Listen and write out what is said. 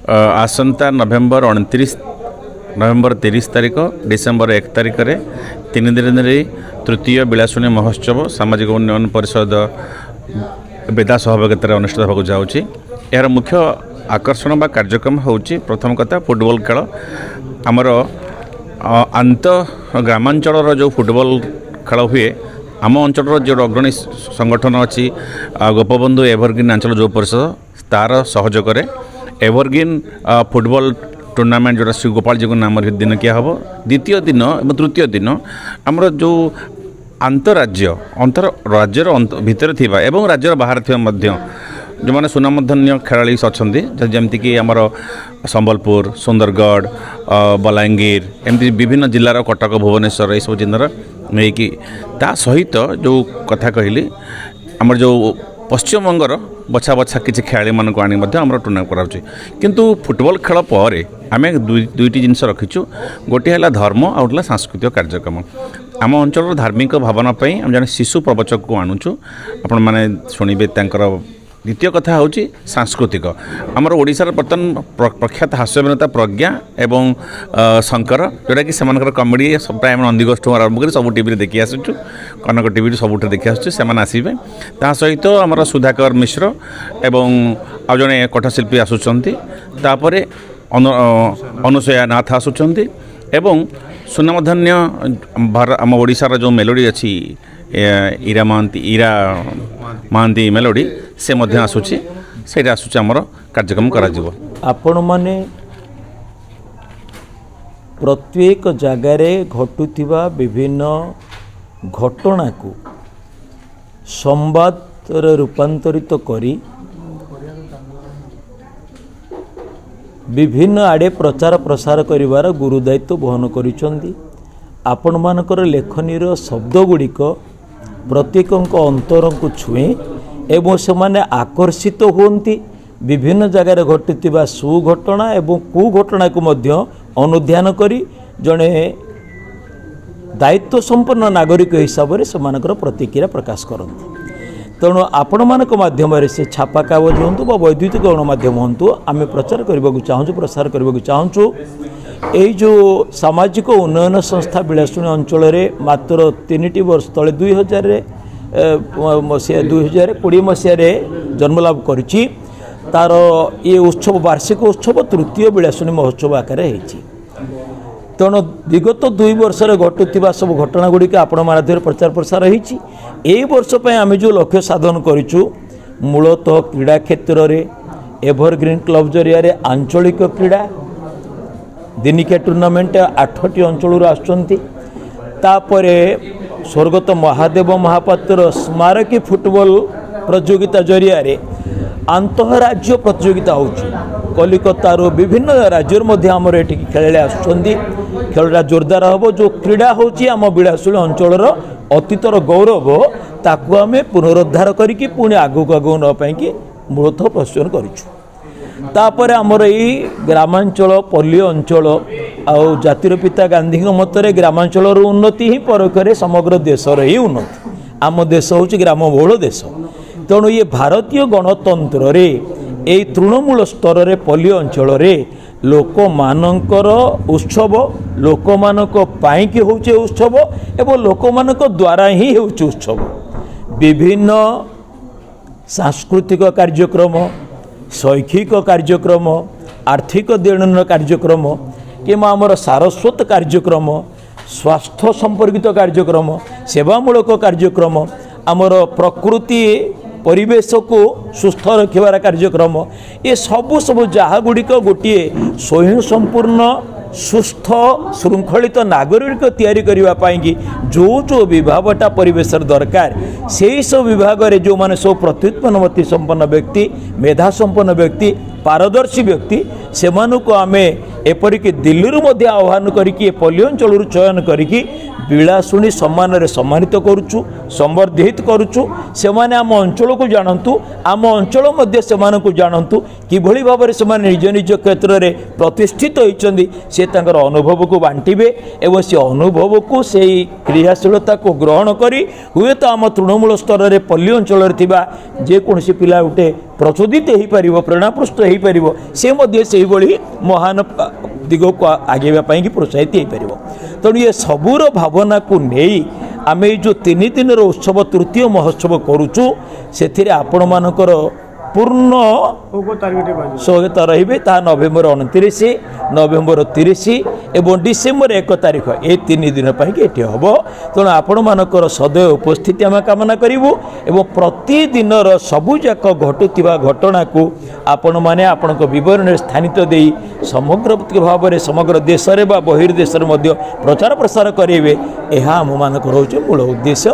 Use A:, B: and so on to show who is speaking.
A: आसंता नवेम्बर 29 नवेम्बर 30 तारिख डिसेम्बर 1 तारिख में 3 दिन तृतीय बिलासुनी महोत्सव सामाजिक उन्नयन परिषद बेदा सहभागिता अनुष्ठित होगा जाऊँगी। यार मुख्य आकर्षण बा कार्यक्रम होची प्रथम कथा फुटबॉल खेल आमर आंत ग्रामांचल जो फुटबॉल खेल हुए आम अंचल जो अग्रणी संगठन अच्छी गोपबंधु एवरग्रीन आंचल जो परिषद तार सहयोग एवरग्रीन फुटबॉल टूर्नामेंट जोटा श्री गोपाल जी को नाम दिन क्या हम द्वितीय दिन और तृतीय दिन आमर जो आंतराज्य राज्यर भितर थिबा एवं राज्यर बाहर थिबा जो मैंने सुनामधन्य खेलाड़ी अच्छा जमीक आमर संबलपुर सुंदरगढ़ बलांगीर एमती विभिन्न जिलार कटक भुवनेश्वर ये सब जिलार नहीं कि ता सहित जो कथा कहली आमर जो पश्चिम बंगर बछा बछा किसी खेलाड़ी मानक आनी टूर्नामेंट कराऊँ किंतु फुटबॉल खेल पर आम दुईटी जिनस रखीचु गोटे है धर्म आउला सांस्कृतिक कार्यक्रम आम अंचल धार्मिक भावना आम जन शिशु प्रवचक को आणुचु आपण माने शुणिबे द्वितीय कथा हूँ सांस्कृतिक आमर ओडिशार बर्तमान प्रख्यात हास्य अभिनेता प्रज्ञा एवं शंकर जोटा कि से कमेडी प्राय नंदीगोष्ठ आरंभ कर सब टीवी देखी आसुचु कनक टीवी सब देखी आसुचु से आसवे ता सहित आमर सुधाकर मिश्र एवं आ जड़े कथाशिल्पी आसुंच अनुसया नाथ आसुंच एवं सुनामधन्य आम ओडिशार जो मेलोडी अच्छी ईरा महांती मेलोडी से आसूची से आसूची आमर कार्यक्रम करा
B: आपण माने प्रत्येक जगार घटुथिबा विभिन्न घटना को संवाद रूपांतरित करी विभिन्न आड़े प्रचार प्रसार करिवार गुरुदायित्व बहन करिसंदी। आपण मानकर लेखनीर शब्द गुड़िक प्रत्येक अंतर को छुए एवं से माने आकर्षित होती विभिन्न जगार घटुवा सुघटना एवं कुघटना को मध्य अनुध्यान करी जड़े दायित्व संपन्न नागरिक हिसाब से प्रतिक्रिया प्रकाश करते। तेणु आपण मानक माध्यम से छापा कागज हूँ बा वैद्युतिक गणमाध्यम हूँ आम प्रचार करने को चाहूँ प्रसार करने को चाहूँ यही जो सामाजिक उन्नयन संस्था बिलासुनी अंचल मात्र 3 वर्ष तले 2020 मसीह जन्मलाभ करिछि तार ये उत्सव वार्षिक उत्सव तृतीय बिलासुनी महोत्सव आकार होती। तेणु विगत 2 वर्ष घटुवा सब घटना गुड़िक आपण माध्यम प्रचार प्रसार होती। ए वर्ष आम जो लक्ष्य साधन करूँ मूलतः क्रीड़ा क्षेत्र में एवरग्रीन क्लब जरिया आंचलिक क्रीड़ा दिनिकिया टूर्नामेंट 8टी अंचल आसपर स्वर्गत महादेव महापात्र स्मारकी फुटबॉल प्रतियोगिता जरिया आंतराज्य प्रतियोगिता होची कलिकतार विभिन्न राज्य मध्य आमर ये खेलाड़ी आसुँच खेलटा जोरदार हम जो क्रीड़ा होची आम बिलासुनी अंचल अतीतर गौरव ताकू आम पुनरुद्धार करी पुणी आगक आगक नापी मूलतः प्रस्तुत करूँ। तापर आमर यही ग्रामांचल पल्ली अंचल आउ जातिर पिता गांधी मतरे ग्रामांचल उन्नति ही परखरे समग्र देशर ही उन्नति आम देश हूँ ग्रामबहुल देश। तेणु ये भारतीय गणतंत्र रे यही तृणमूल स्तर रे पल्ली अंचल रे लोक मानकर उत्सव लोक मानक पाइकी होचे उत्सव एवं लोक मानक द्वारा ही होचे उत्सव विभिन्न सांस्कृतिक कार्यक्रम शैक्षिक कार्यक्रम आर्थिक देन कार्यक्रम कि आमर सारस्वत कार्यक्रम स्वास्थ्य संपर्कित कार्यक्रम सेवामूलक कार्यक्रम आमर प्रकृति परिवेश को सुस्थ रखार कार्यक्रम ये सबू सब जहाँ गुड़िक गोटे स्वयं संपूर्ण सुस्थ श्रृंखलित नागरिक तैयारी करने जो विभागटा परिवेश दरकार से सब विभाग में जो मैंने सब प्रत्युत्पन्नमति संपन्न व्यक्ति मेधा संपन्न व्यक्ति पारदर्शी व्यक्ति से आम एपरिक दिल्ली आह्वान करके पल्ली अंचल चयन करके ବିଳାସୁଣୀ ସମ୍ମାନରେ ସମ୍ମାନିତ କରୁଛୁ, ସମ୍ବର୍ଦ୍ଧିତ କରୁଛୁ। ସେମାନେ ଆମ ଅଞ୍ଚଳକୁ ଜାଣନ୍ତୁ, ଆମ ଅଞ୍ଚଳ ମଧ୍ୟ ସେମାନଙ୍କୁ ଜାଣନ୍ତୁ କିଭଳି ଭାବରେ ସେମାନେ ନିଜ ନିଜ କ୍ଷେତ୍ରରେ ପ୍ରତିଷ୍ଠିତ ହୋଇଛନ୍ତି। ସେ ତାଙ୍କର ଅନୁଭବକୁ ବାଣ୍ଟିବେ ଏବଂ ସେ ଅନୁଭବକୁ ସେଇ କ୍ରିୟାଶୀଳତାକୁ ଗ୍ରହଣ କରି ହୁଏତ ଆମ ତୃଣମୂଳ ସ୍ତରରେ ପଲ୍ଲୀ ଅଞ୍ଚଳରେ ଥିବା ଯେକୌଣସି ପିଲା ଗୋଟେ ପ୍ରଚୋଦିତ ହୋଇପାରିବ, ପ୍ରେରଣାପୃଷ୍ଟ ହୋଇପାରିବ, ସେ ମଧ୍ୟ ସେହିଭଳି ମହାନ ଦିଗକୁ ଆଗେଇବା ପାଇଁକି ପ୍ରୋତ୍ସାହିତ ହୋଇପାରିବ। ତେଣୁ ଏ ସବୁର ଭାବନାକୁ ନେଇ ଆମେ ଏଇ ଯେଉଁ 3 ଦିନର ଉତ୍ସବ ତୃତୀୟ ମହୋତ୍ସବ କରୁଛୁ, ସେଥିରେ ଆପଣମାନଙ୍କର ପୂର୍ଣ୍ଣ ସହାୟତା ରହିବେ। ତାହା ନଭେମ୍ବର 29, ନଭେମ୍ବର 30 ଏବଂ ଡିସେମ୍ବର 1 ତାରିଖ ଏ 3 ଦିନ ପାଇଁକି ଏଠି ହେବ। ତେଣୁ ଆପଣମାନଙ୍କର ସଦୟ ଉପସ୍ଥିତି ଆମେ କାମନା କରିବୁ ଏବଂ ପ୍ରତିଦିନର ସବୁଯାକ ଘଟୁଥିବା ଘଟଣାକୁ ଆପଣମାନେ ଆପଣଙ୍କ ବିବରଣୀରେ ସ୍ଥାନିତ ଦେଇ ସମଗ୍ର ଭାବରେ ସମଗ୍ର ଦେଶରେ ବା ବହିର୍ଦେଶରେ ମଧ୍ୟ ପ୍ରଚାର ପ୍ରସାର କରାଇବେ। ଏହା ଆମମାନଙ୍କର ହେଉଛି ମୂଳ ଉଦ୍ଦେଶ୍ୟ।